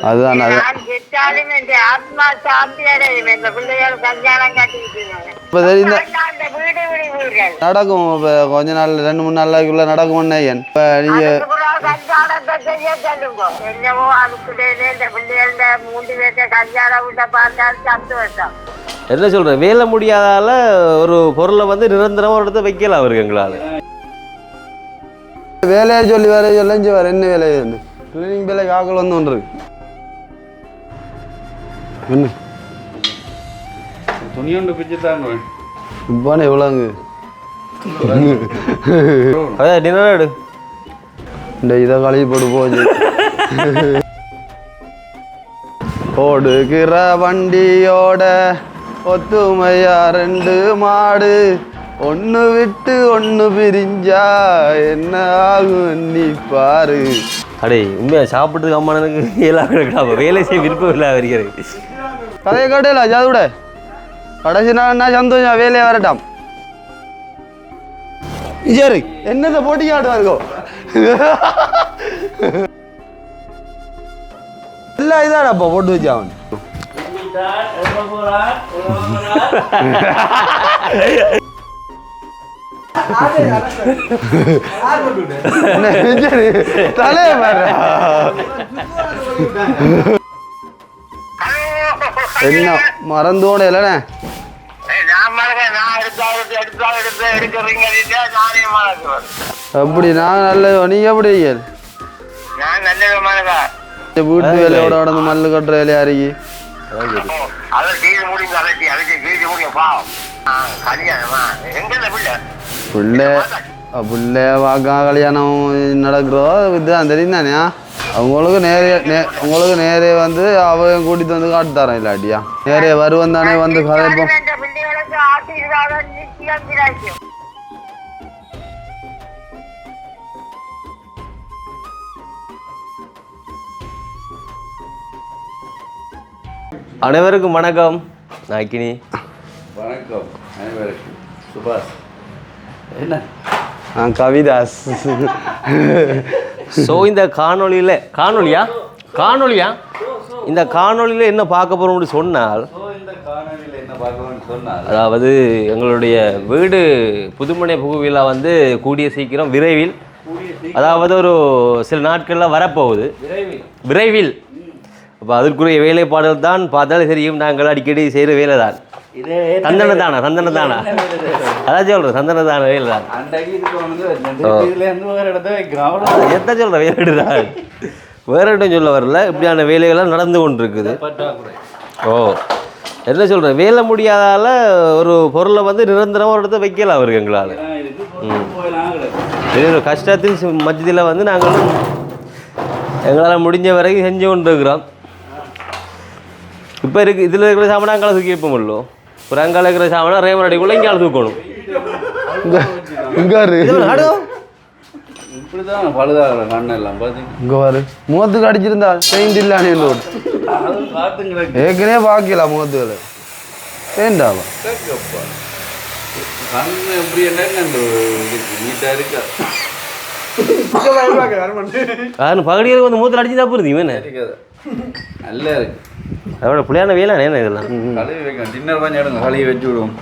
அதுதான் நடக்கும். இப்ப கொஞ்ச நாள் 2-3 நாளைக்குள்ள நடக்கும். இப்ப நீங்க என்ன சொல்ற, வேலை முடியாதால ஒரு பொருளை வந்து நிரந்தரமா ஒரு இடத்த வைக்கல அவருக்கு. எங்களால வேலையை சொல்லி வேற சொல்லி வர என்ன வேலையை கிளீனிங் வேலை காக்கல் வந்து ஒன்று என்ன துணியொன்று பிச்சு தாங்க இப்பானே எவ்வளோங்க டின்னர் எடு. இந்த இதை கழுவி போட்டு போச்சு. ஓடுகிற வண்டியோட ஒத்துமையா 2 மாடு, ஒன்று விட்டு ஒன்று பிரிஞ்சா என்ன ஆகும் நீ பாரு. அடே உண்மையா சாப்பிட்டதுக்கு அம்மானுக்கு எல்லாம் கிடைக்கலாம். வேலை செய்ய விருப்பம் இல்லை வருகிறது. கதையை காட்டல ஜாதுட கடைசி நாள்னா சந்தோஷம் வேலையை வரட்டாம். சரி என்னத்தை போட்டி காட்டுவாருக்கோ எல்லாம் இதாடாப்பா போட்டு வச்சு அவன் தலைய பாரு என்ன மறந்தோட இல்லைண்ணே. அப்படி நான் நல்ல நீங்க எப்படி வீட்டு வேலையோட வந்து மல்லு கட்டுற வேலையா இருக்கு. பிள்ளை வாக்கா கல்யாணம் நடக்கிறோ இதுதான் தெரியும் தானே. உங்களுக்கு நேரே வந்து அவங்க கூட்டிட்டு வந்து காட்டு தரேன். இல்லாட்டியா நேரே வருவன் தானே வந்து கதைப்போம். அனைவருக்கும் வணக்கம். நாய்க்கினி வணக்கம். அனைவருக்கும் சுபாஷ். என்ன கவிதாஸ். ஸோ இந்த காணொலியா இந்த காணொலியில் என்ன பார்க்க போகிறோம்னு சொன்னால், அதாவது எங்களுடைய வீடு புதுமனை புகுவிழா வந்து கூடிய சீக்கிரம் விரைவில், அதாவது ஒரு சில நாட்களில் வரப்போகுது. விரைவில் அப்போ அதற்குரிய வேலைப்பாடுகள் தான் பார்த்தாலும் தெரியும். நாங்கள் அடிக்கடி செய்கிற வேலை தான். சந்தன தானா அதான் சொல்கிறேன். சந்தன தான வேலை தான். எத்த சொல்கிற வேலை தான், வேற இடம் சொல்ல வரல. இப்படியான வேலைகள்லாம் நடந்து கொண்டு இருக்குது. ஓ என்ன சொல்கிறேன், வேலை முடியாதால ஒரு பொருளை வந்து நிரந்தரமாக ஒரு இடத்த வைக்கல அவருக்கு. எங்களால் இது ஒரு கஷ்டத்தின் மத்தியில் வந்து நாங்கள் எங்களால் முடிஞ்ச வரைக்கும் செஞ்சு கொண்டு இருக்கிறோம். இப்போ இருக்குது இதில் இருக்கிற சாமான் அங்கால தூக்கி வைப்போம்ல. ஒரு அங்கால இருக்கிற சாமான் ரேமன் அடிக்குள்ள இங்கே தூக்கணும். இப்படிதான் பழுதாக கண்ணெல்லாம் பார்த்தீங்க. இங்கே பாரு முகத்துக்கு அடிச்சிருந்தா பெயிண்ட் இல்லானே ஏற்கனவே பார்க்கலாம் முகத்துகளை பெயிண்டாவா கண்ணு எப்படி என்ன நீட்டாக இருக்கா. பகடியில் வந்து மூத்தில் அடிச்சு தப்பு இருந்தீங்க நல்லா இருக்கு. அதோட புளியான வேலை என்ன இதெல்லாம் கழுவி வைக்கணும். டின்னர் கொஞ்சம் எடுங்க, கழுவி வச்சு விடுவோம்.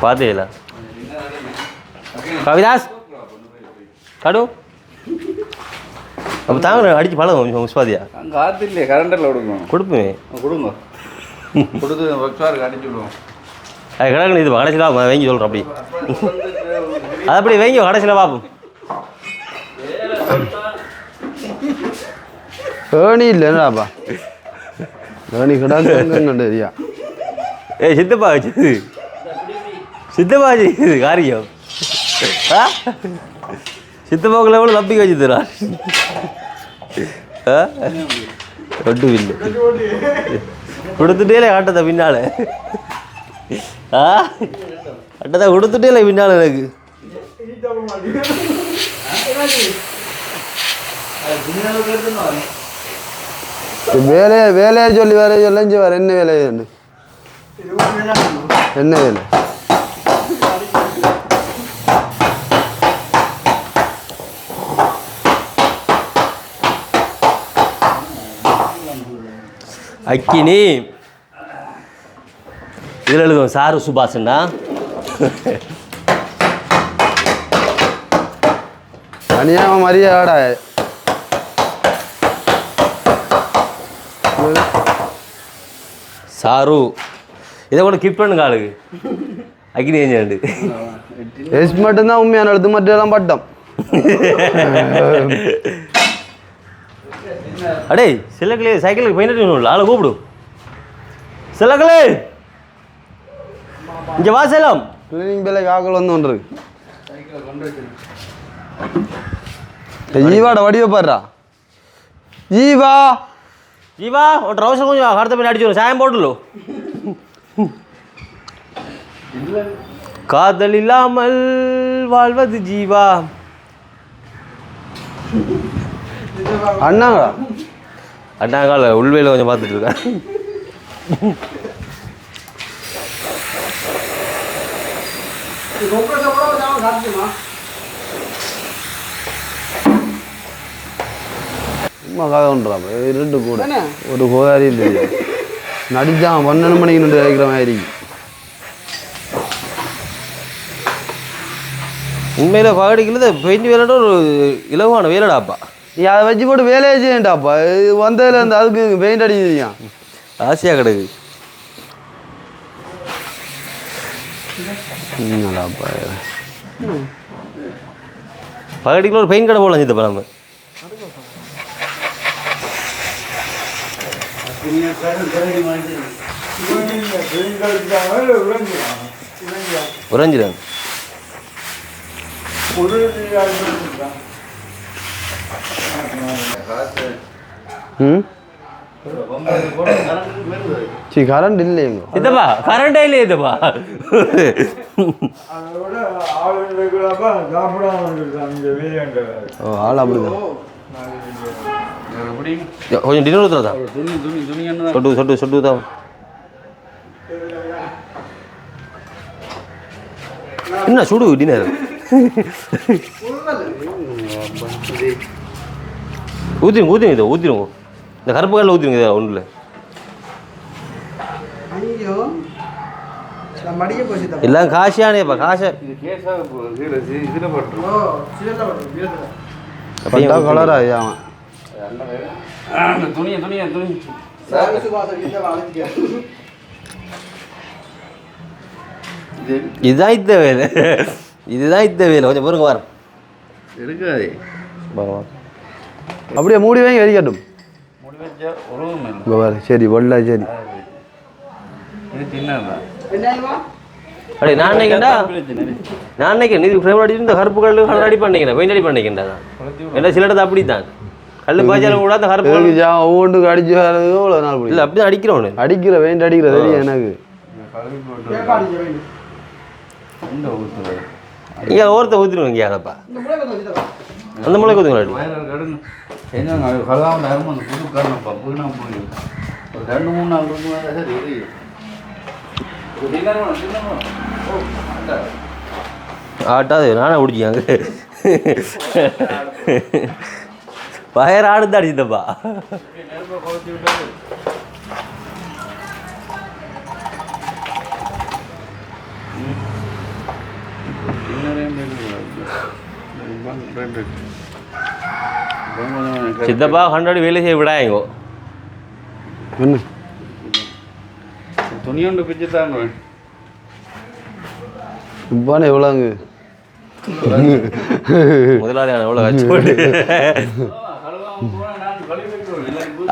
பார்த்தீங்களா கவிதாஸ் கடு அப்போ தாங்க அடிச்சு பழகும் முஸ்பாதியா. அங்கே ஆற்று இல்லையே, கரண்டில் கொடுக்கணும். கொடுப்பேன் கொடுங்க, கொடுத்து ஒர்க்ஷாருக்கு அடிச்சு விடுவோம். அது கிடக்கு. இது கடைசியில் வாங்கி சொல்கிறோம். அப்படி அது அப்படி வாங்கி கடைசியில் பார்ப்போம். ஏணி இல்லைன்னாப்பா ஏணி கிடாரியா. சித்தப்பா வச்சுது காரியம். சித்தப்பாக்குள்ள எவ்வளோ தப்பிக்க வச்சுதுரா. ஒட்டும் இல்லை கொடுத்துட்டே ஆட்டத்தை பின்னால. அட்டத்தை கொடுத்துட்டே இல்லை பின்னால எனக்கு. வேலையை சொல்லி வேற சொல்லி வர என்ன வேலை என்ன வேலை அக்கினி இதில் எழுதுவோம் சாரு சுபாஷன்னா. தனியாக மரியாடா சாரு இதை கூட கிப் பண்ணுங்க ஆளுக்கு. அக்கினி ஏஞ்சாண்டு எஸ் மட்டும்தான் உண்மையான எழுத்து மட்டும் எல்லாம் பட்டம். அடே சிலக்களே சைக்கிளுக்கு பெயிண்ட் ஆளை கூப்பிடு. சிலக்களே இங்கே வா சேலம். கிளீனிங் பேல காக்கல் வந்து ஒன்று ஜீவாட வடிவ பாடுறா. ஜீவா ஜீவா ஒரு ட்ரௌசர் கொஞ்சம் கடத்த போய் அடிச்சு சாயம் போட்டுலோ. காதல் இல்லாமல் வாழ்வது ஜீவா. அண்ணாங்களா? அண்ணாங்கால உள்வேல கொஞ்சம் பார்த்துட்டு இருக்கேன். சும்மா கதை ஒன்றான் ரெண்டு கூட ஒரு கோதாரி இல்லை நடிச்சான் 12 மணிக்கு நின்று கிடைக்கிற மாதிரி. உண்மையில் பகடிக்கிறது பெயிண்ட் வேலையோட ஒரு இலவான வேலைடாப்பா. நீ அதை வச்சு போட்டு வேலையே செய்யண்டாப்பா. வந்ததுல இருந்து அதுக்கு பெயிண்ட் அடிக்கிறீங்க ஆசையாக கிடக்கு. பகடிக்குள்ள ஒரு பெயிண்ட் கடை போடலாம் சித்தப்பா நம்ம. உறைஞ்சிடும். சரி கரண்ட் இல்லைங்க சித்தப்பா. கரண்டே இல்லையே சித்தப்பா. ஓ ஆள் அப்படிதான். கொஞ்சம் டின்னர் ஊற்றுறதா சொட்டு சொட்டு சொட்டு தான். என்ன சுடு டின்னர் ஊற்றிருங்க ஊற்றிருங்க இதை ஊற்றிருங்க. இந்த கருப்பு கல்லில் ஊற்றிருங்க இதை ஒன்றும் இல்லை. எல்லாம் காசியானேப்பா காசை கலரா அவன் துணியை துணியை துணி இதுதான் இந்த வேலை. இதுதான் இந்த வேலை. கொஞ்சம் பொறுங்க வரோம் இருக்காது. அப்படியே மூடி வாங்கி எரிக்கட்டும். சரி வெள்ளை சரி அடே நான் நினைக்கிறேன்டா நான் நினைக்கிறேன் இது ஃப்ரேம் அடிச்சு இந்த கருப்பு கல் கலர் அடி பண்ணிக்கிறேன் பெயிண்ட் அடி பண்ணிக்கிறேன் தான். ஏன்னா சில இடத்து அப்படி தான் கல் பாய்ச்சாலும் கூட அந்த கருப்பு ஒவ்வொன்றுக்கு அடிச்சு வர்றது எவ்வளோ நாள் இல்லை அப்படி தான் அடிக்கிறோம். அடிக்கிற பெயிண்ட் அடிக்கிற தெரியும் எனக்கு. இங்கே ஒருத்த ஊற்றிடுவோம் இங்கே அதப்பா அந்த முளைக்கு ஊற்றுங்களா புது காரணப்பா புதுனா போய் ஒரு 2-3 நாள் சரி. ஆட்டாது நானே பிடிச்சாங்க பயர் ஆடுதான் அடிச்சுட்டப்பா. சித்தப்பா கண்டாடி வேலை செய்ய விடாயங்கோ. என்ன துணி ஒன்று பிச்சு தாங்க இப்பானே எவ்வளோங்க முதலாளியான எவ்வளோ வச்சு போட்டு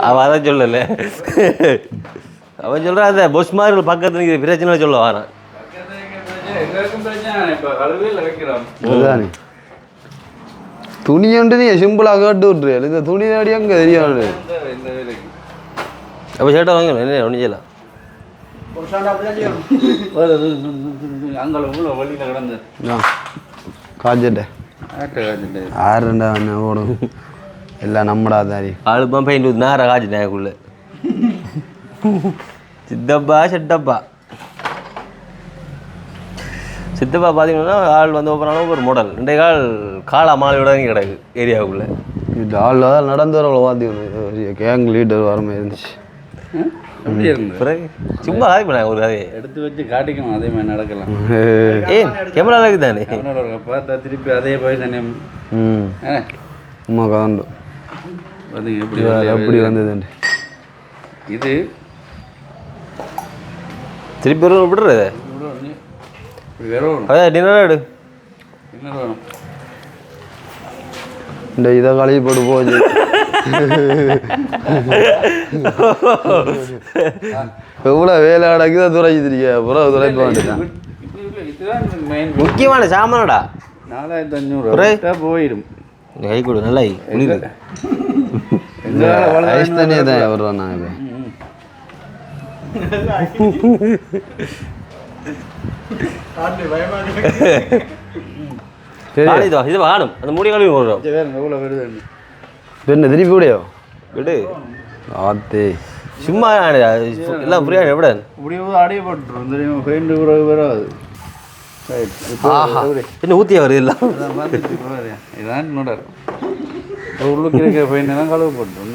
அவன் அதான் சொல்லலை. அவன் சொல்கிறான் அந்த பொஸ் மாதிரி பக்கத்துல பிரச்சனை சொல்ல வரான். துணி ஒன்று நீ சிம்பிளாக கேட்டு விட்டுரு. இந்த துணி நாடி அங்கே தெரியாது. அப்போ சேட்டை வாங்க என்ன ஒன்றும் செய்யலாம். அங்கே உள்ள வழியில் கிடந்து காய்ச்சிட்டேன் ஆறுண்டா என்ன ஓடும் எல்லாம் நம்மடா தாரி ஆளுப்பா பெயிண்ட் நேரம் காய்ச்சிட்டேன் எனக்குள்ள. சித்தப்பா செட்டப்பா சித்தப்பா பார்த்தீங்கன்னா ஆள் வந்து ஓப்பனாலும் ஒரு மாடல் 2 கால் காலா மாலையோட கிடக்கு ஏரியாவுக்குள்ளே. இது ஆள் நடந்து வர பார்த்தீங்கன்னா கேங் லீடர் வர மாதிரி இருந்துச்சு. எப்படி இருந்து பிறகு சும்மா ஆகிப்பேன் ஒரு கதையை எடுத்து வச்சு காட்டிக்கணும், அதே மாதிரி நடக்கலாம். ஏன் கேமரா இருக்குது தானே பார்த்தா திருப்பி அதே போய் தானே. சும்மா கதாண்டு பார்த்தீங்க எப்படி எப்படி வந்ததுண்டு. இது திருப்பி ஒரு விடுறது இப்படி வேற வரும். அதான் டின்னர் எடு என்ன வேணும்? இந்த இதை கழுவி போட்டு போச்சு. எவ்வளோ வேலை அடக்குதா துறைச்சிருக்க புறம் துறைப்ப வேண்டியதான். இதுதான் மெயின். முக்கியமான சாமானடா 4500 போயிடும். கை கொடு நல்லா ஐஸ் தண்ணியே தான் வர்றோம் நாங்கள். இது வாடும் அந்த மூடி கழுவி போடுறோம். எவ்வளோ வருது என்ன திருப்பி விடையோ விடு ஆத்தே சும்மா எல்லாம் ஃப்ரீயா விட இப்படியே அடைய போட்டுரும் தெரியும். பெயிண்ட் கூட வராது. என்ன ஊற்றியா வருது எல்லாம் இதான் என்னோட உள்ளுக்கு இருக்கிற பெயிண்ட் எல்லாம் கழுவு போட்டுரும்.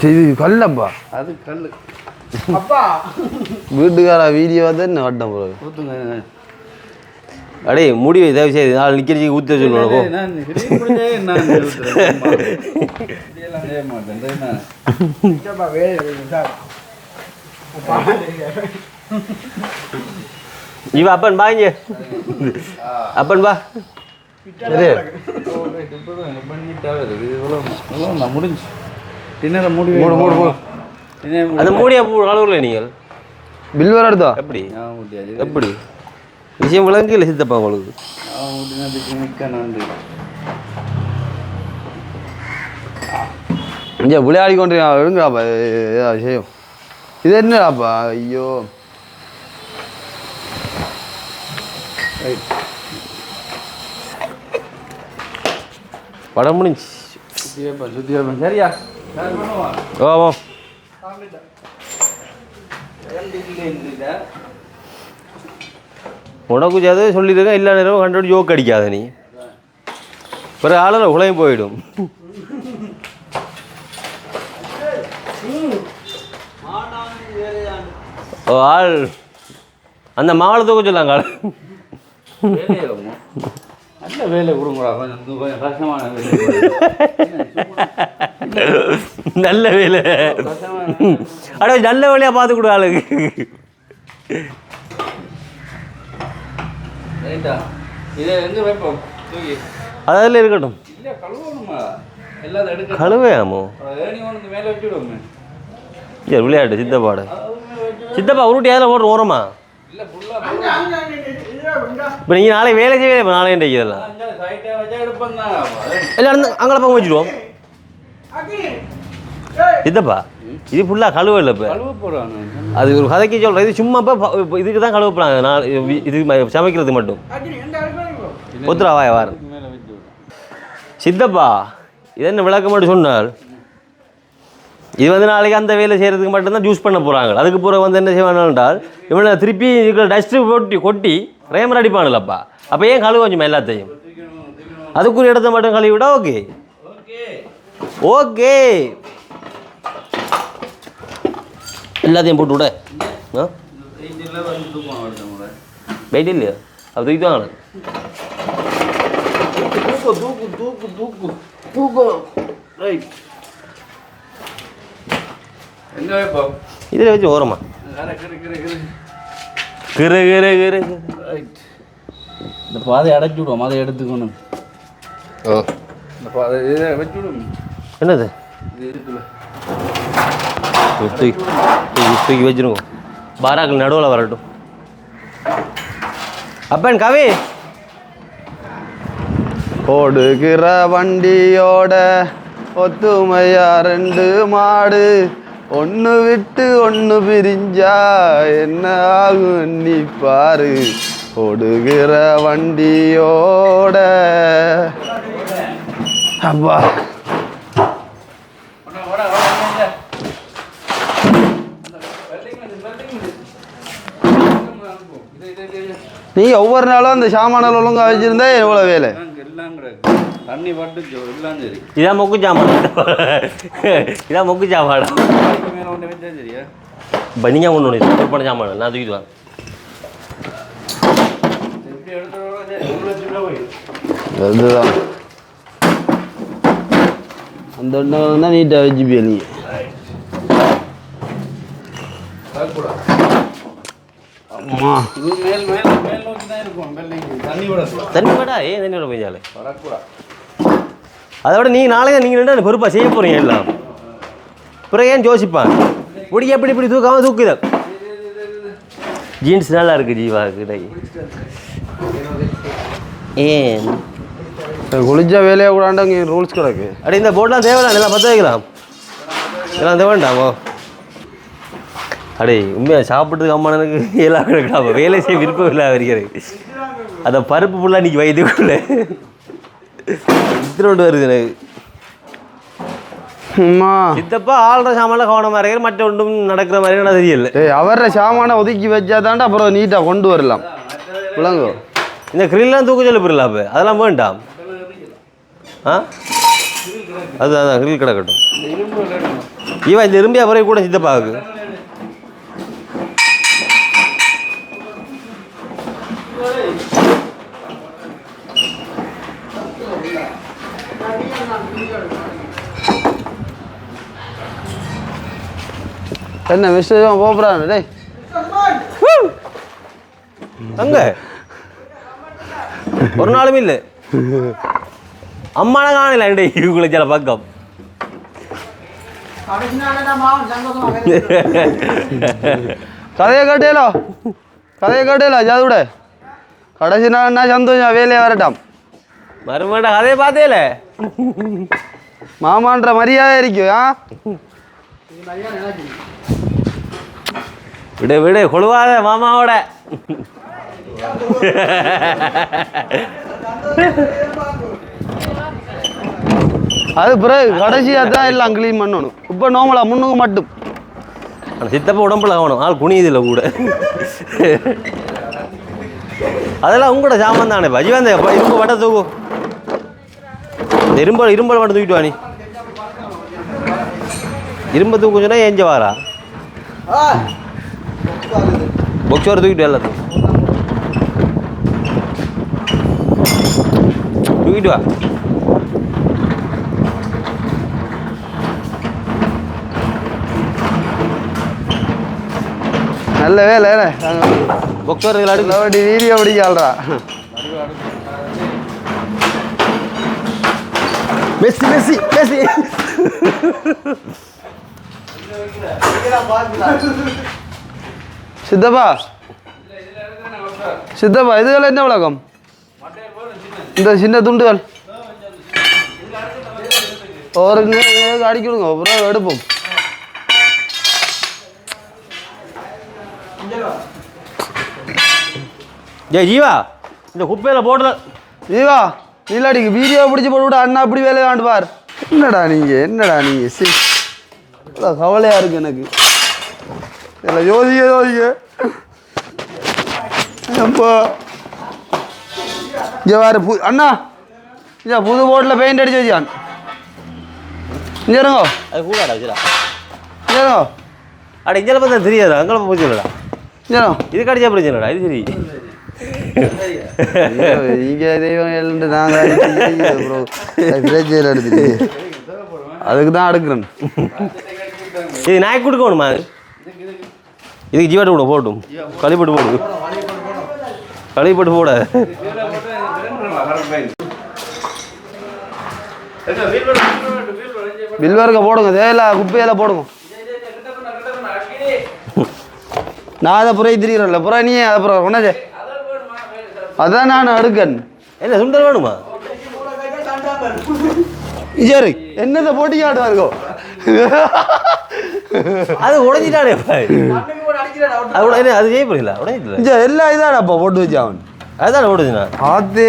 இது கல்லப்பா, அது கல். வீட்டுக்கார வீடியோ தான் என்ன கட்டம் போகிறது. ஊற்றுங்க. அடே முடி தயவு செய்து நாள் நிற்கிறதுக்கு ஊற்ற சொல்லுவோம். இவ அப்பன் பாங்க அப்பன் பா முடிஞ்சு டின்னரை மூடி அந்த மூடியா அளவுல நீங்கள் பில் வர எடுத்தா எப்படி எப்படி விஷயம் விளங்கு இல்லை சித்தப்பா உங்களுக்கு இங்கே விளையாடி கொண்டு எழுங்கடாப்பா விஷயம். இது என்னடாப்பா? ஐயோ படம் முடிஞ்சு சரியா ஓ உனக்கு ஜாத சொல்லியிருக்கேன் எல்லா நேரமும் கண்டோடு ஜோக் அடிக்காத நீ பிறகு ஆளில் உலகம் போயிடும். ஓ ஆள் அந்த மாவளை தூக்க சொல்லாங்க ஆள் நல்ல வேலை கொடுங்கடா. கொஞ்சம் கஷ்டமான வேலை. நல்ல வேலை அட நல்ல வேலையாக பார்த்து கொடு ஆளுக்கு. ரைட்டா இதை எங்கே வைப்போம்? தூக்கி அதில் இருக்கட்டும். இல்லை கழுவணுமா? எல்லாத்தையும் எடுக்க கழுவையாமோ ஏணி ஒன்று மேலே வச்சுடுவோமே. சரி விளையாட்டு சித்தப்பாடு சித்தப்பா உருட்டி அதில் போட்டு ஓரமா இல்லை ஃபுல்லாக இப்போ நீங்கள் நாளைக்கு வேலை செய்யவே இப்போ நாளே இன்றைக்கு இதெல்லாம் சைட்டை வச்சா எடுப்பேன் தான். எல்லாம் அங்கே பக்கம் வச்சுடுவோம். சித்தப்பா இது ஃபுல்லாக கழுவ இல்லை இப்போ கழுவ போகிறான். அது ஒரு கதைக்கு சொல்கிறேன். இது சும்மா இப்போ இதுக்கு தான் கழுவ போகிறாங்க. நான் இது சமைக்கிறது மட்டும் ஒத்துரா வாய வார மேலே வச்சு சித்தப்பா இது என்ன விளக்க மட்டும் சொன்னால் இது வந்து நாளைக்கு அந்த வேலை செய்கிறதுக்கு மட்டும்தான் யூஸ் பண்ண போகிறாங்க. அதுக்கு பிறகு வந்து என்ன செய்வாங்க என்றால் இவனை திருப்பி இருக்கிற டஸ்ட்டு போட்டு கொட்டி ரேமர் அடிப்பானுலப்பா. அப்போ ஏன் கழுவ கொஞ்சம் எல்லாத்தையும் அதுக்குரிய இடத்த மட்டும் கழுவி விடா. ஓகே ஓகே எல்லாத்தையும் போட்டு விட வெயிட் இல்லையா அது தூக்கி தான் தூக்கு தூக்கு தூக்கு தூக்கு. ரைட் எங்கே வைப்போம்? இதில் வச்சு ஓரமா கிரு கிரு கிரு. ரைட் இந்த பாதை அடைச்சி விடுவோம். அதை எடுத்துக்கணும். ஓ இந்த பாதை இதை வச்சு விடுவோம். என்னது இது இருக்குல்ல தூக்கி வச்சிருக்கோம். பாராக்கள் நடுவில் வரட்டும். அப்பன் கவி ஓடுகிற வண்டியோட ஒத்துமையா 2 மாடு ஒன்று விட்டு ஒன்று பிரிஞ்சா என்ன ஆகும் நீ பாரு. ஓடுகிற வண்டியோட அப்பா நீ ஒவ்வொரு நாளும் அந்த சாமானில் ஒழுங்காக வச்சுருந்தா எவ்வளோ வேலை. எல்லாம் கிடையாது. தண்ணி பட்டு எல்லாம் சரி. இதான் மொக்கு சாமான். இதான் மொக்கு சாமான். மேலே ஒன்று வச்சா சரியா? இப்போ நீங்கள் ஒன்று சூப்பர் பண்ண சாமான் நான் தூக்கிட்டு வாங்க. அதுதான் அந்த ஒன்று தான் நீட்டாக வச்சுப்பியா நீ. அம்மா இது மேல் மேல் மேல் நோக்கி தான் இருக்கும். தண்ணி விட தண்ணி விடா ஏன் தண்ணி விட போய்ச்சாலே அதை விட நீங்கள் நாளைக்கு நீங்கள் ரெண்டு பொறுப்பாக செய்ய போகிறீங்க எல்லாம். அப்புறம் ஏன் யோசிப்பான் முடிய எப்படி இப்படி தூக்காமல் தூக்குத. ஜீன்ஸ் நல்லா இருக்குது ஜீவா கிடை. ஏன் குளிச்சா வேலையாக கூடாண்டா இங்கே ரூல்ஸ் கிடக்கு. அப்படி இந்த போர்டெலாம் தேவையில்லை எல்லாம் பற்ற வைக்கலாம். எல்லாம் தேவைண்டாமோ அடே உண்மையாக சாப்பிட்றதுக்கு அம்மானதுக்கு எல்லாம் கிடக்கலாம். வேலை செய்ய விருப்பம் இல்லை வருகிறது. அந்த பருப்பு ஃபுல்லாக இன்றைக்கி வயதுக்குள்ள இத்தனோண்டு வருது எனக்கு. அம்மா சித்தப்பா ஆள்ற சாமான்லாம் கவனமாக இருக்கிற மற்ற ஒன்றும் நடக்கிற மாதிரி நான் தெரியல. அவர சாமானை ஒதுக்கி வச்சா தாண்டா அப்புறம் நீட்டாக கொண்டு வரலாம். விளங்கோ இந்த கிரில்லாம் தூக்க சொல்ல போயிடல அப்போ அதெல்லாம் வேண்டாம். ஆ அதுதான் கிரில் கிடக்கட்டும். இவன் இந்த இரும்பியா பிறகு கூட சித்தப்பாவுக்கு என்ன மிஸ்டர் போகிறான் டேய் அங்க ஒரு நாளும் இல்லை. அம்மான காணல இவங்களை சில பக்கம் கதையை கேட்டேலோ ஜாதுட கடைசி நாள்னா சந்தோஷம் வேலையை வரட்டாம். மறுபடியும் கதையை பார்த்தேல மாமான்ற மரியாதை இருக்கும். ஆ விடு விடு கொழுவாத மாமாவோட. அது பிறகு கடைசியாக தான் எல்லாம் க்ளீன் பண்ணணும். இப்போ நோமலா முன்னுக்கு மட்டும் அந்த சித்தப்பா உடம்புல ஆகணும். ஆள் குனியுதில்லை கூட. அதெல்லாம் உங்களோட சாமான் தானே பஜி வந்த இரும்பு வட்டை தூக்கும். இந்த இரும்பல் மட்டும் தூக்கிட்டு வா. நீ இரும்பை தூக்கம் சொன்னா ஏஞ்ச வாரா பொக்ஸோரை தூக்கிட்டு எல்லாத்தையும் தூக்கிட்டு வா. நல்ல வேலை பொக்ஸோர் அடுக்கல அப்படி வீடியோ பிடிக்காள்றா. மெஸ்ஸி மெஸ்ஸி மெஸ்ஸி சித்தப்பா இதுகள் என்ன விளக்கம்? இந்த சின்ன துண்டுகள் ஒரு அடிக்கணுங்க அப்புறம் எடுப்போம். ஜீவா இந்த குப்பையில் போடல ஜீவா நீலாடிக்கு வீடியோ பிடிச்சி போட்டு விட அண்ணா அப்படி வேலை வேண்டுவார். என்னடா நீங்கள் சி இவ்வளோ கவலையாக இருக்குது எனக்கு. இல்லை யோசிக்க அப்போ இங்கே வேறு அண்ணா இங்கே புது போட்டில் பெயிண்ட் அடிச்சு வச்சான். இங்கே இருங்கோ அது கூடாடா வச்சுடா. இங்கே இருங்கோ அட இங்கே பார்த்தா தெரியாது அங்கே போச்சுடா. இங்கே இது கடிச்சா பிரச்சனைடா. இது சரி இங்கே தெய்வம் நாங்கள் எடுத்து அதுக்கு தான் அடுக்கிறேன். இது நாய்க்கு கொடுக்கணுமா? இதுக்கு ஜீவாட்டு கூட போட்டும் கழிப்பட்டு போடு கழிப்பட்டு போட. பில்வர்க்க போடுங்க தேவையில்ல குப்பையெல்லாம் போடுங்க. நான் அதை புறை திரிகிறேன்ல புறா நீ அதை புறம் ஒன்னாச்சே அதான் நான் அடுக்கன். என்ன சுண்டல் வேணுமா? சரி என்னத்தை போட்டிக்கு ஆடுவாருக்கோ அது உடஞ்சிட்டானே அது செய்ய போறீங்களா? உடஞ்சிட்டு எல்லாம் இதாடாப்பா போட்டு வச்சு அவன் அதுதான் ஓடுதுண்ணா. அது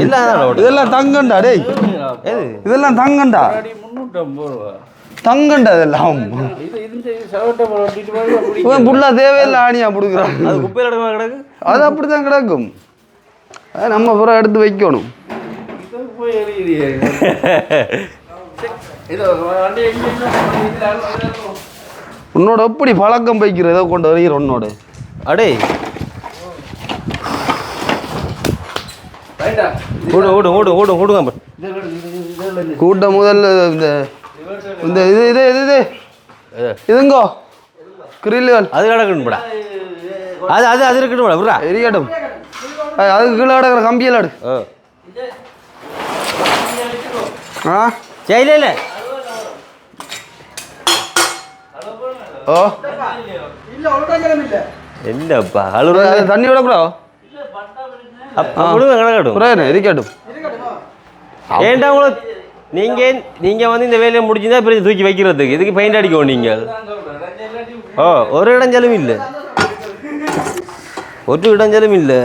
எல்லாம் இதெல்லாம் தங்கண்டா டேய் இதெல்லாம் தங்கண்டா 350 ரூபா தங்கண்டா இதெல்லாம் புல்லா தேவையில்லை ஆணியா பிடுக்குறான். அது குப்பையில் கிடக்கு. அது அப்படித்தான் கிடக்கும். நம்ம புறம் எடுத்து வைக்கணும். போய் எறிகிறீங்க உன்னோட எப்படி பழக்கம் வைக்கிறதோ கொண்டு வருகிற உன்னோட அடே ஓடு ஓடு ஓடு ஓடு ஓடுங்க கூட்டம் முதல்ல இந்த இந்த இது இது இது இது இதுங்கோ கிரில்லுகள் அது கிடக்கணும்டா அது அது அது இருக்கட்டும் விட்றா எரியட்டும் அதுக்கு கீழே கிடக்கிற கம்பியில் எடு ஆ சரி இல்லை ஓ என்னப்பா அழுற தண்ணி விடக்கூடாது கிடக்கட்டும் இருக்கட்டும் ஏன்டா உங்களுக்கு நீங்கள் வந்து இந்த வேலையை முடிச்சுதான் பிறகு தூக்கி வைக்கிறதுக்கு இதுக்கு பெயிண்ட் அடிக்கும் நீங்கள் ஓ ஒரு இடைஞ்சலும் இல்லை ஒரு இடைஞ்சலும் இல்லை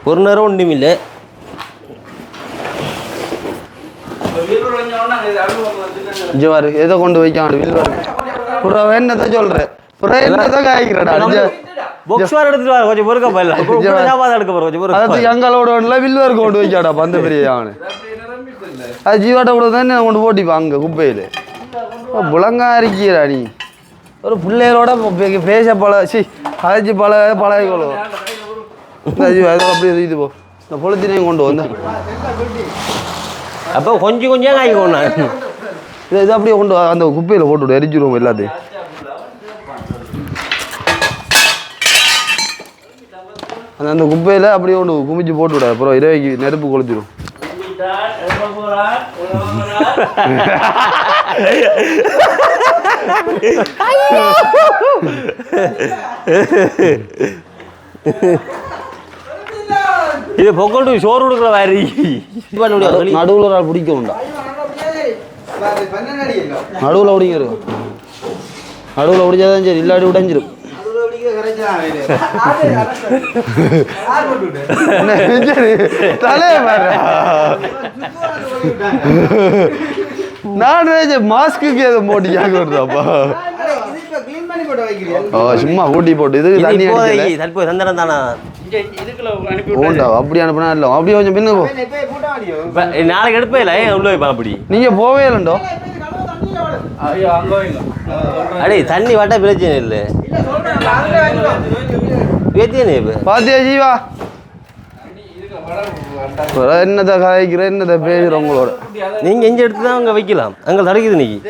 ஒரு நேரம் ஒன்றும் இல்லை ஜிவாரு எதை கொண்டு வைக்கான் வில்வாரு என்னத்தை சொல்கிறேன் என்னத்தை காய்க்கிறடா பாக்ஸ்வார் எடுத்துட்டு வர கொஞ்சம் பொறுக்க போயிடலாம் எடுக்க போகிற கொஞ்சம் பொறுக்க அதாவது எங்களோட ஒன்றில் வில்வாரு கொண்டு வைக்காடா பந்த பெரிய அவனு அது ஜீவாட்ட கூட தானே கொண்டு போட்டிப்பா அங்கே குப்பையில் புலங்கா இருக்கிறா நீ ஒரு பிள்ளைகளோட பேச சி கதைச்சி பழகிக்கொள்ளும் அப்படி இது போ இந்த பொழுத்தினையும் கொண்டு வந்தேன் அப்போ கொஞ்சம் கொஞ்சம் காய்க்கணும் இது அப்படியே கொண்டு அந்த குப்பையில் போட்டு எரிஞ்சிருவோம் எல்லாத்தையும் அந்த குப்பையில் அப்படியே கொண்டு குமிச்சு போட்டு விட அப்புறம் இரவைக்கு நெருப்பு கொளுத்திடும் இது பொங்கல் சோறு கொடுக்குற வாரி நடுவில் ஒரு ஆள் பிடிக்கணும்டா நடுவில் பிடிக்கிறது நடுவில் பிடிச்சாதான் சரி இல்லாட்டி உடைஞ்சிரும் தலைய பாரு நான் மாஸ்க்கு எதை போட்டியாக வருதாப்பா சும்மா ஊட்டி போட்டு இது தண்ணி தற்போது சந்தனம் தானா ஓண்டா அப்படி அனுப்புனா இல்லை அப்படியே கொஞ்சம் பின்ன போ நாளைக்கு எடுப்பே இல்லை உள்ள வைப்பா அப்படி நீங்க போவே இல்லைண்டோ அடே தண்ணி வாட்டா பிரச்சனை இல்லை பாத்தியா ஜீவா என்னத்தை காய்க்கிற என்னத்தை பேசுற உங்களோட நீங்க எங்க எடுத்து தான் அங்க வைக்கலாம் அங்க தடைக்குது நீங்க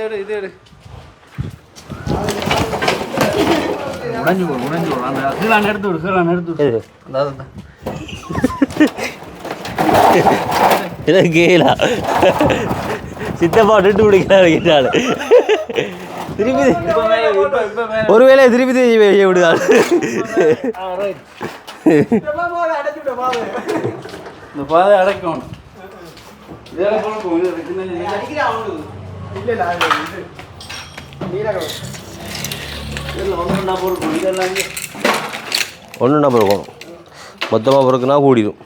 கேளா சித்தப்பா விட்டு பிடிக்கிறாரு திருப்பி ஒருவேளை திருப்பி செய்ய விடுதாள் இந்த பாதை அடைக்கணும் ஒன்றுனா பொறுக்கணும் மொத்தமாக பொறுக்குனா கூடிடும்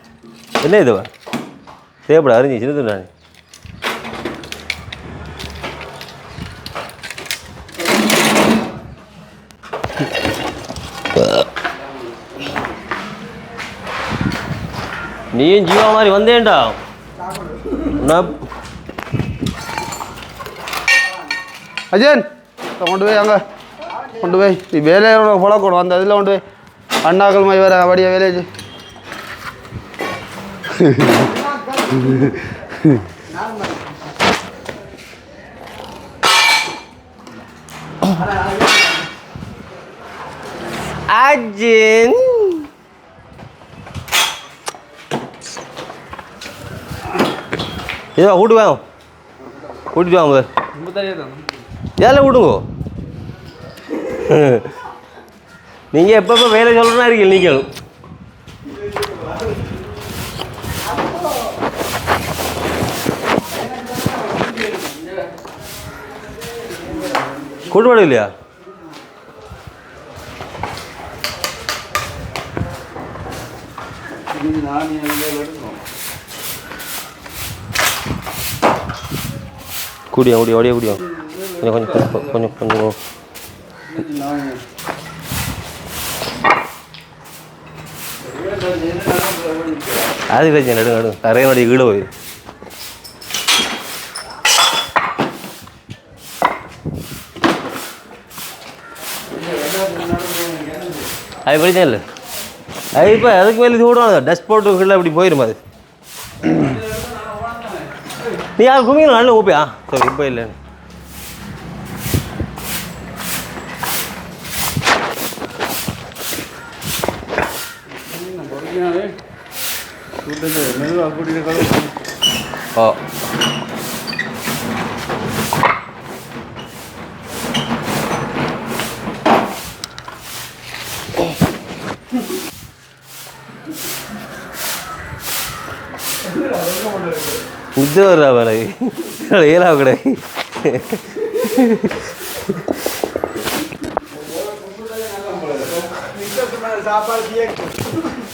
என்ன இதுவா தேவைப்பட அறிஞ்சி சின்னது நான் நீயும் ஜீவா மாதிரி வந்தேன்டா அஜயன் கொண்டு போய் அங்கே கொண்டு போய் நீ வேலையோட பழக்கணும் அந்த இதில் கொண்டு போய் அண்ணாக்கள் மாதிரி வேறு அப்படியே வேலையை அஜின் இதோ கூட்டு வாங்க கூட்டிட்டு வாங்க ஏதில் விடுங்கோ நீங்கள் எப்பப்போ வேலை சொல்கிறனா இருக்கீங்க நீங்களும் கூட்டு வாடு இல்லையா கூடியா ஓடியா ஓடியா கூடியா கொஞ்சம் கொஞ்சம் கொஞ்சம் கொஞ்சம் அது பிரச்சனை நடுங்க நடுங்க கரையனுடைய கீழே போய் அது பிரச்சனை இல்லை. அது இப்போ அதுக்கு மேலே இது விடுவாங்க, டஸ்ட் போட்டுக்குள்ள அப்படி போயிடும் அது. நீ யார் குமிங்க நல்ல ஊப்பியா? சரி இப்போ இல்லை. ஓ இது வரா வேலை ஏழா கடை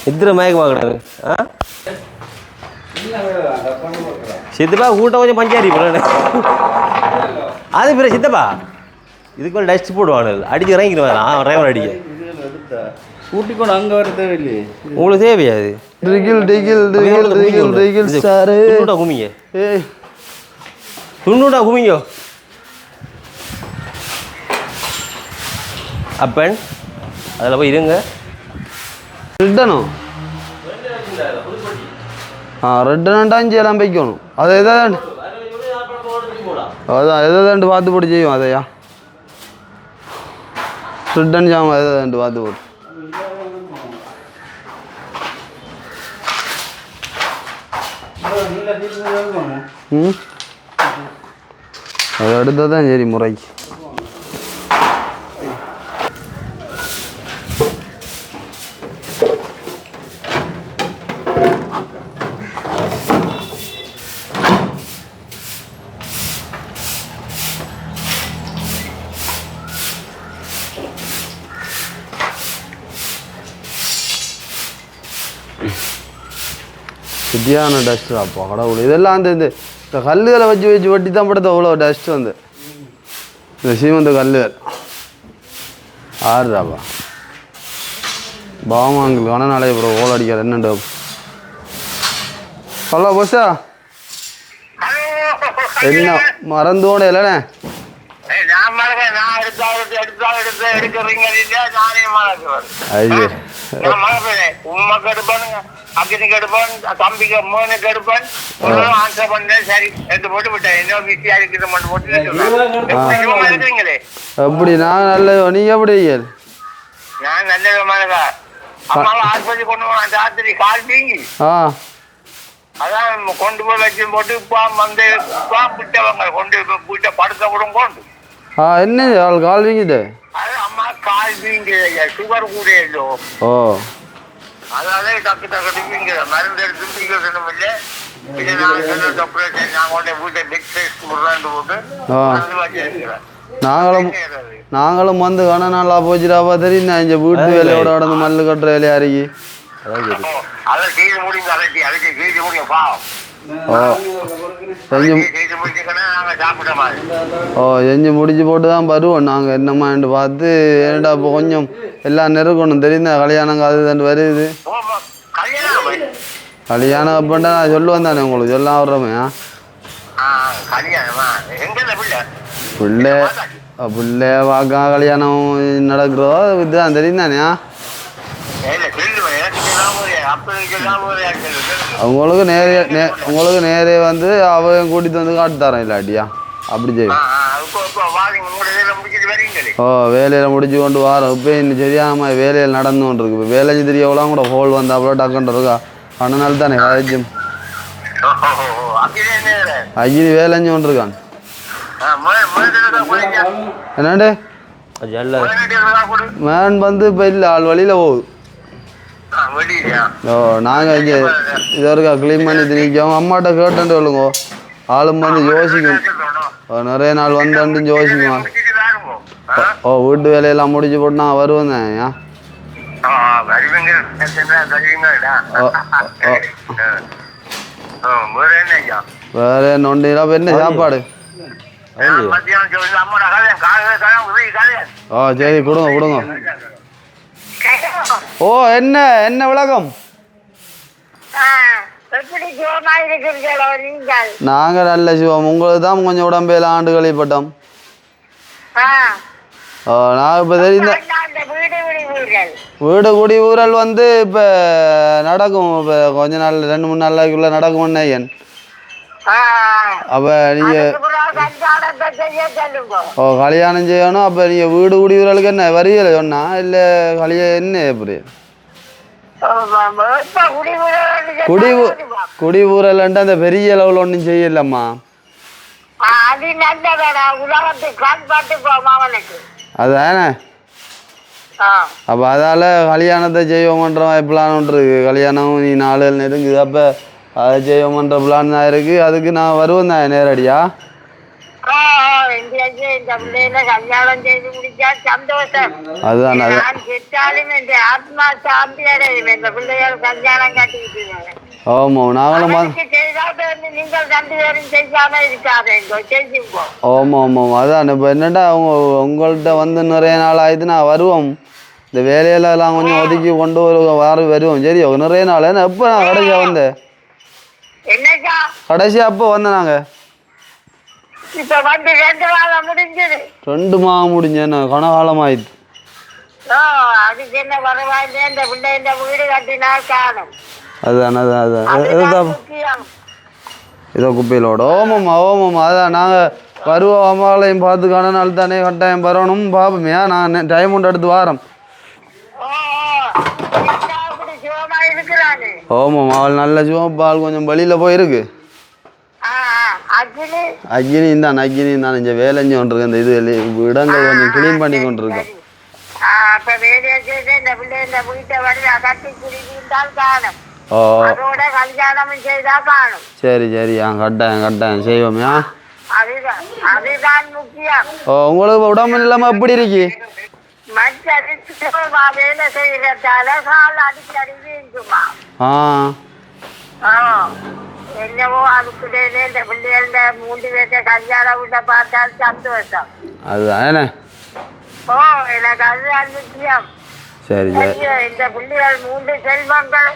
இத்தனை மயக்கமாக கிடையாது. ஆ சித்தப்பா கூட்டம் கொஞ்சம் பஞ்சாரி அது பிற சித்தப்பா இதுக்கு மேலே டஸ்ட் போடுவானு அடிச்சு இறங்கிடுவான் டிரைவர் அடிக்க கூட்டிக்கொண்டு அங்கே வர தேவையில்லையே. உங்களுக்கு தேவையா அது? துண்ணுடா குமிங்க, துண்ணுடா குமிங்க. அப்பன் அதில் போய் இருங்க. ரெட்டணும் ரெட்டனாண்டா அஞ்சு எல்லாம் வைக்கணும். அதை எதாவது அதான் எதாவது பார்த்து போட்டு செய்வோம். அதையா ரெட்டன் ஜாமான் எதாவது பார்த்து போட்டு அதை எடுத்தால் தான் சரி முறைக்கு. சரியான டஸ்ட்டு அப்போ கடவுள். இதெல்லாம் அந்த இந்த கல்லுகளை வச்சு வச்சு வட்டி தான் படுத்த அவ்வளோ டஸ்ட் வந்து இந்த சீமந்த கல்லுகள் ஆறுறாப்பா பாமாங்கள் கணநாளே அப்புறம் ஓல அடிக்காது என்னண்டு ஹலோ பஸ்ஸா என்ன மறந்தோட இல்லைண்ணே ஐயோ அக்கனுக்கு எடுப்பேன், தம்பிக்கு மோனுக்கு எடுப்பேன், ஆன்சர் பண்ணேன். சரி எடுத்து போட்டு விட்டேன். இன்னும் பிஸியா இருக்குது மட்டும் போட்டு இருக்கிறீங்களே. அப்படி நான் நல்ல நீங்க எப்படி? நான் நல்ல விதமானதா அம்மாவை ஆஸ்பத்திரி கொண்டு போனேன். ராத்திரி கால் வீங்கி அதான் கொண்டு போய் வச்சு போட்டு வந்து விட்டவங்க கொண்டு வீட்டை படுத்த கூட கொண்டு என்ன கால் வீங்கிட்டு அது அம்மா கால் வீங்கி சுகர் கூட இல்லோ. ஓ அதனால டக்கு டக்கு வீங்க மருந்து எடுத்து வீங்கணும் இல்லை. நாங்களும் வந்து கண நாளா போச்சுடாப்பா தெரியும். இந்த வீட்டு வேலையோட நடந்து மல்லு கட்டுற வேலையா இருக்கு. செஞ்சு முடிச்சு போட்டு தான் வருவோம் நாங்கள். என்னம்மான்னு பார்த்து ஏன்டா இப்போ கொஞ்சம் எல்லாம் நெருக்கணும் தெரியுதா. கல்யாணம் அது தான் வருது. கல்யாணம் அப்படின்ட்டா நான் சொல்லுவேன் தானே உங்களுக்கு சொல்ல வர்றோமே. பிள்ளை பிள்ளை பார்க்க கல்யாணம் நடக்கிறதோ இதுதான் தெரியும் தானே. உங்களுக்கு நேரே வந்து அவங்க கூட்டிட்டு வந்து காட்டு தரேன் இல்லாட்டியா அப்படி செய்யும். ஓ வேலையில் முடிச்சு கொண்டு வரோம். இப்போ இன்னும் சரியாம வேலையில் நடந்து கொண்டு இருக்கு. இப்போ வேலை தெரியவெல்லாம் கூட ஹோல் வந்து அவ்வளோ டக்குன்னு இருக்கா. அதனால தானே காய்ச்சும் அஜினி வேலைஞ்சு கொண்டு இருக்கான். என்னண்டு மேன் வந்து இப்போ இல்லை ஆள் வழியில் போகுது. ஓ நாங்கள் இங்கே இது வரைக்கும் க்ளீன் பண்ணி திணிக்கோம். அம்மாட்ட கேட்டுட்டு சொல்லுங்க. ஆளும் வந்து யோசிக்கும் நிறைய நாள் வந்து யோசிக்குவான். ஓ வீட்டு வேலையெல்லாம் முடிச்சு போட்டு நான் வருவேன் தான். வேற என்ன ஒன்றும் அப்போ என்ன சாப்பாடு? ஓ சரி கொடுங்க கொடுங்க. ஓ என்ன என்ன விளக்கம்? நாங்கள் நல்ல சிவம். உங்களுக்கு தான் கொஞ்சம் உடம்பையில் ஆண்டு கழிப்பட்டோம். நான் இப்போ தெரிந்த அந்த வீடு வீடுகள் வீடு குடி ஊரல் வந்து இப்போ நடக்கும். இப்போ கொஞ்ச நாள் 2-3 நாளைக்குள்ளே நடக்கும் ஐயன். அப்போ நீங்கள் கல்யாணத்தை செய்ய சொல்லுங்க. கல்யாணம் செய்யணும். அப்போ நீங்கள் வீடு குடி ஊரலுக்கு என்ன வரியலை சொன்னா இல்லை கல்யாணம் என்ன எப்படி குடி ஊரல்ன்ட்டு அந்த பெரிய லெவலில் ஒன்றும் செய்யலம்மா. அது நல்லதா உலகத்துக்கு காண்பாட்டு மாவனுக்கு அதானே. அப்போ அதால் கல்யாணத்தை செய்வோமன்ற பிளான் ஒன்று இருக்குது. கல்யாணம் நீ 4 நெருங்குது. அப்போ அதை செய்வோமன்ற பிளான் தான் இருக்குது. அதுக்கு நான் வருவேன் தான் நேரடியாக. இந்த பிள்ளைல கல்யாணம் செய்து முடிச்சா சந்தோஷம். அதுதான் நான் செத்தாலும் என் ஆத்மா சாந்தி அடையும். இந்த பிள்ளைகள் கல்யாணம் கட்டிக்கிட்டு ஆமாம் நாங்களும் நீங்கள் 2 பேரும் செய்யாம இருக்காது செஞ்சுப்போம். ஆமாம் ஆமாம் அதான். இப்போ என்னடா உங்கள்கிட்ட வந்து நிறைய நாள் ஆயிடுத்து நான் வருவோம். இந்த வேலையிலலாம் கொஞ்சம் ஒதுக்கி கொண்டு வருவோம். சரி நிறைய நாள். ஏன்னா எப்போ நான் கடைசியாக வந்தேன்? என்னக்கா கடைசியாக அப்போ வந்தேன் நாங்கள். இப்ப வந்து 2 மாதம் முடிஞ்சது. 2 மாதம் முடிஞ்சேன். கனகாலம் ஆயிடுச்சு. அதுக்கு என்ன பரவாயில்ல. இந்த பிள்ளை இந்த வீடு கட்டினால் காணும். அதுதான் அதுதான் அதுதான் இதோ குப்பையிலோட. ஓமம்மா அதான் நாங்கள் வருவோம். அம்மாவையும் பார்த்து காணனால தானே கட்டாயம் வரணும். பார்ப்போமே நான் டைம் கொண்டு எடுத்து வாரம். ஓமம் அவள் நல்ல சிவப்பால் கொஞ்சம் வழியில் போயிருக்கு. அக்னி தான் இங்கே வேலை செஞ்சு கொண்டிருக்கு. இந்த இது இடங்கள் கொஞ்சம் கிளீன் பண்ணி கொண்டிருக்கேன். சரி சரி கட்டாயம் செய்வோமே. உங்களுக்கு உடம்பு இல்லாமல் எப்படி இருக்கு? வேலை செய்யறதால கால் அடிக்கடி வீங்குமா. என்னவோ அதுக்குள்ளே இந்த பிள்ளைகள 3 பேர்த்த கல்யாணம் விட்ட பார்த்தால் சந்தோஷம். அதுதான் எனக்கு அதுதான் முக்கியம். சரி இந்த பிள்ளைகள் 3 செல்வங்கள்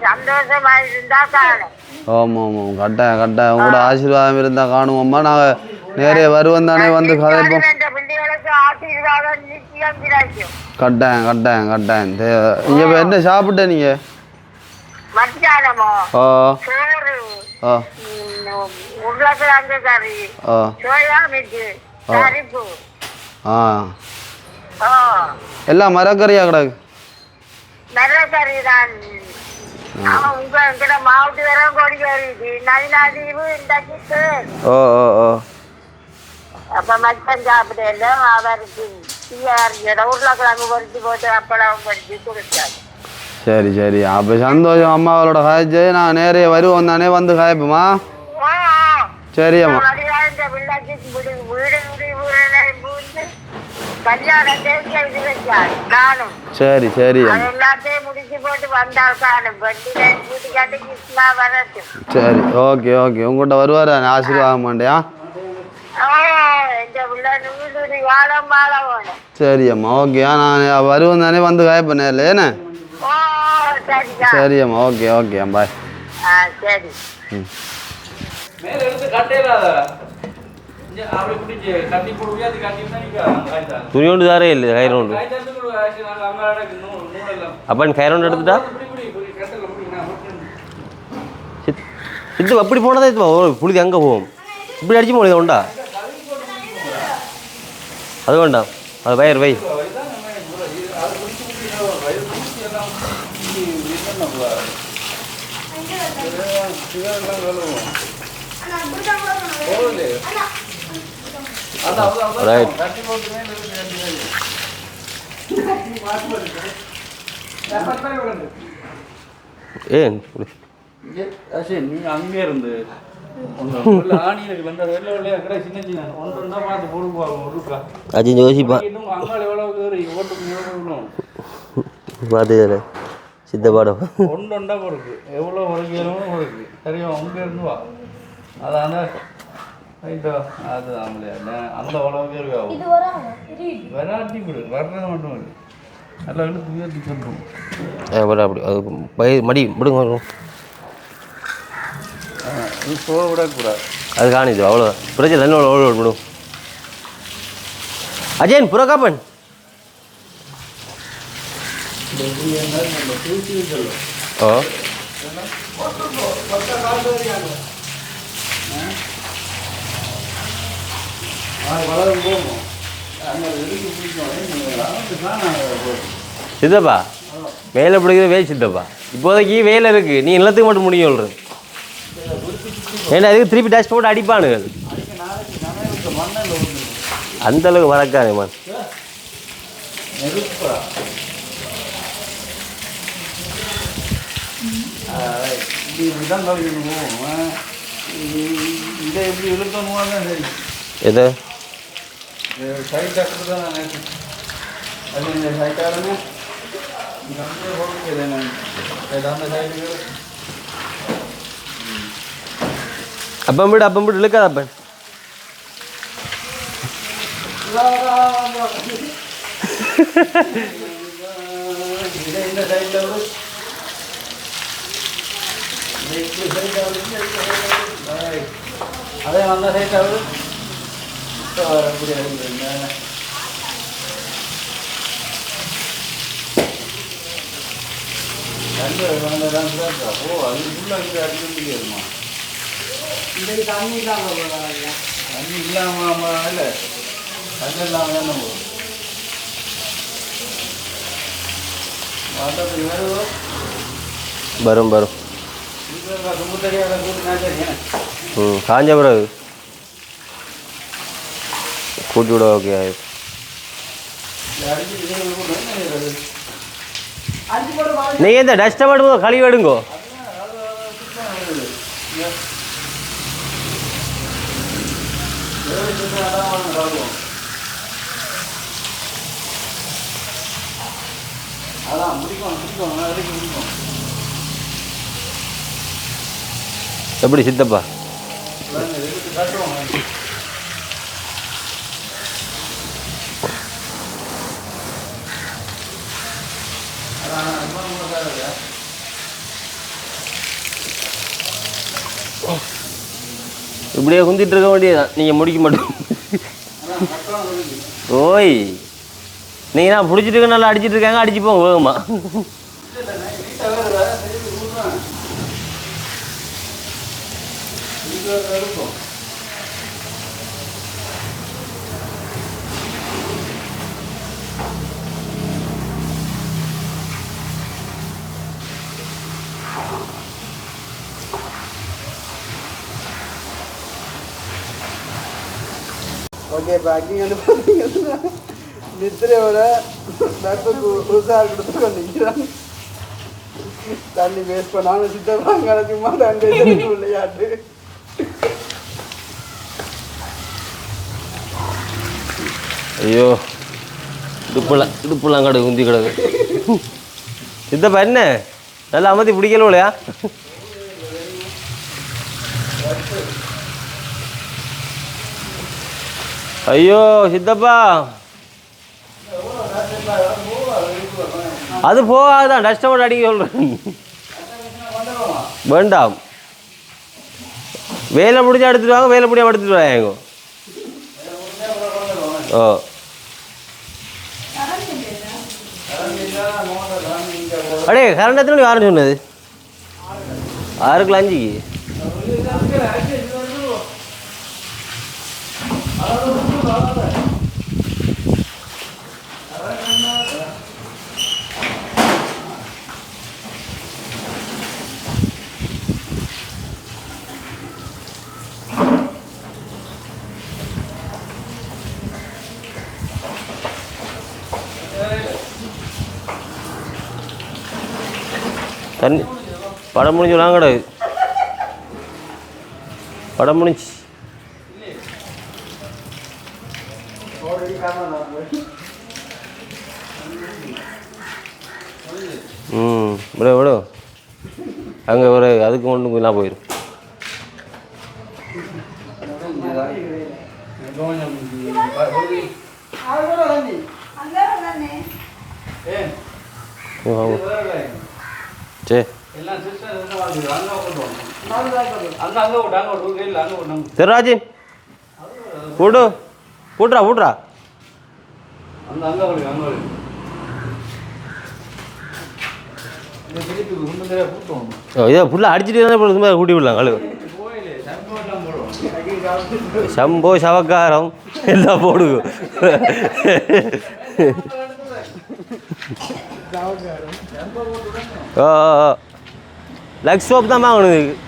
சந்தோஷமா இருந்தா காணும். ஆமாம் கட்டாயம் உங்களோட ஆசீர்வாதம் இருந்தால் காணுவோம்மா. நாங்கள் நேரே வருவோம் தானே வந்து கதைப்போம். இந்த பிள்ளைகளுக்கு ஆசீர்வாதம் நிச்சயம் கிடைக்கும். கட்டாயம் நீங்கள் இப்போ என்ன சாப்பிட்ட நீங்கள்? மத்தியானமோ சோறு, உருளைக்கிழங்கு கறி, சோயா மீட்டு, பருப்பு. எல்லாம் மரக்கறியா கிடக்கு? மரக்கறி தான். உங்க மாவட்ட வர கொடி வருது. நதிநாதீவு இன்றைக்கு. அப்ப மச்சம் சாப்பிடல. அவருக்கு உருளைக்கிழங்கு பொறிச்சு போட்டு அப்பளம் பொறிச்சு கொடுத்தாரு. சரி அப்போ சந்தோஷம். அம்மாவோட காய்ச்சி நான் நேரே வருவோம் தானே வந்து காய்ப்போமா? சரி அம்மா. சரி சரி ஓகே உங்கள்கிட்ட வருவார் ஆசீர்வாதம் மாட்டியா? சரி அம்மா ஓகே நான் வருவேன் தானே வந்து காய்ப்பேன் நேரில் ஏன்னா. சரி அம்மா ஓகே பாய். துணியோண்டு தாரே இல்லை கயிறோண்டு. அப்பன் கயிறோண்டு எடுத்துட்டா சித்து அப்படி போனதா புழுதி அங்கே போகும். இப்படி அடிச்சு போனது உண்டா? அது வேண்டாம். அது வயிறு வை. ரைட். ஏன் நீ அங்கே இருந்து அஜி யோசிப்பா பார்த்து சித்த பாடம் ஒன்றுண்டா இருக்கு. எவ்வளோ உரைக்கணும் இருக்கு. சரியா அங்கே இருந்து வா. அதான ரைட்டோ அது ஆமலையா அந்த உலகம் இருக்கு. வெராட்டி கொடு வர்றது மட்டும் இல்லை. நல்லா இழுத்து உயர்த்தி சொல்லுவோம். அப்படி அது மடி விடுங்க. போக விடக்கூடாது. அது காணிது அவ்வளோ பிரச்சனை என்ன அவ்வளோ விடும். அஜயன் புற காப்பன் ஓ சித்தப்பா வேலை பிடிக்கிற வேலை சித்தப்பா இப்போதைக்கு வேலை இருக்கு நீ நிலத்துக்கு மட்டும் முடியும் சொல்றது ஏன்னா அதுக்கு திருப்பி டஸ்ட் போட்டு அடிப்பானுகள் அந்த அளவுக்கு வளர்க்காதே மான் இதை எப்படி இழுக்கணுமான்னு சரி எது சைட் டாக்டர் தான் நான் அது இந்த சைட்டாலுமே கம்மியாக போடுறது நான் அந்த சைட்டுக்கு அப்பம் விட்டு இழுக்காத அப்பன் இந்த சைட்டில் அதே அந்த சைட்டாவது ஓ அது ஃபுல்லாக இங்கே அடிக்க முடியாதுமா இன்றைக்கு தண்ணி இல்லாமல் தண்ணி இல்லாமல் இல்லை தண்ணி இல்லாமல் என்ன போகும் வாட்டத்துக்கு வருதோ வரும் வரும் ரொம்ப தெரியாத கூட்டு காஞ்ச பிறகு கூட்டி விட ஓகே நீங்கள் இந்த டஸ்ட்டை மட்டும் கழுவி எடுங்கோ அதான் முடிக்கும் எப்படி சித்தப்பா இப்படியே குந்திட்டு இருக்க வேண்டியதான் நீங்கள் முடிக்க மாட்டோம் ஓய் நீங்கள் நான் பிடிச்சிட்டு இருக்க நல்லா அடிச்சிட்டு இருக்காங்க அடிச்சு போங்க வேகமா ஓகே இப்போ அக்கி வந்து பார்த்தீங்கன்னா நித்திரையோட நட்புக்கு உசார் கொடுத்து நிற்கிறாங்க தண்ணி வேஸ்ட் பண்ணாலும் சித்தப்பாங்க சும்மா தண்ணி விளையாட்டு ஐயோ இடுப்புலாம் கடை குந்தி கிடக்கு சித்தப்பா என்ன நல்லா அமர்த்தி பிடிக்கல இல்லையா ஐயோ சித்தப்பா அது போகாதான் டஸ்ட்டை மட்டும் அடிக்க சொல்கிறேன் வேண்டாம் வேலை முடிஞ்சா எடுத்துட்டு வாங்க வேலை முடியாம எடுத்துட்டு வாங்க ஓ அடே கரண்ட் எத்தனை மணி யாரும் சொன்னது 6:05 தண்ணி படம் முடிஞ்சு வாங்கடா படம் முடிஞ்சு விட விடு அங்கே ஒரு அதுக்கு ஒன்றும் எல்லாம் போயிடும் சரி ராஜன் போடு போட்டுறா அந்த அங்கே வழி அங்கே வழி இந்த திருப்பி சுண்டந்தரையாக கூட்டம் இதை ஃபுல்லாக அடிச்சுட்டு தான் சும்மா கூட்டி விடலாம் கழுவு கோயிலே சம்பவம் போடுவோம் சம்போ சவக்காரம் எல்லாம் போடுங்க லக்ஸ் சோப் தான் வாங்கணும் இதுக்கு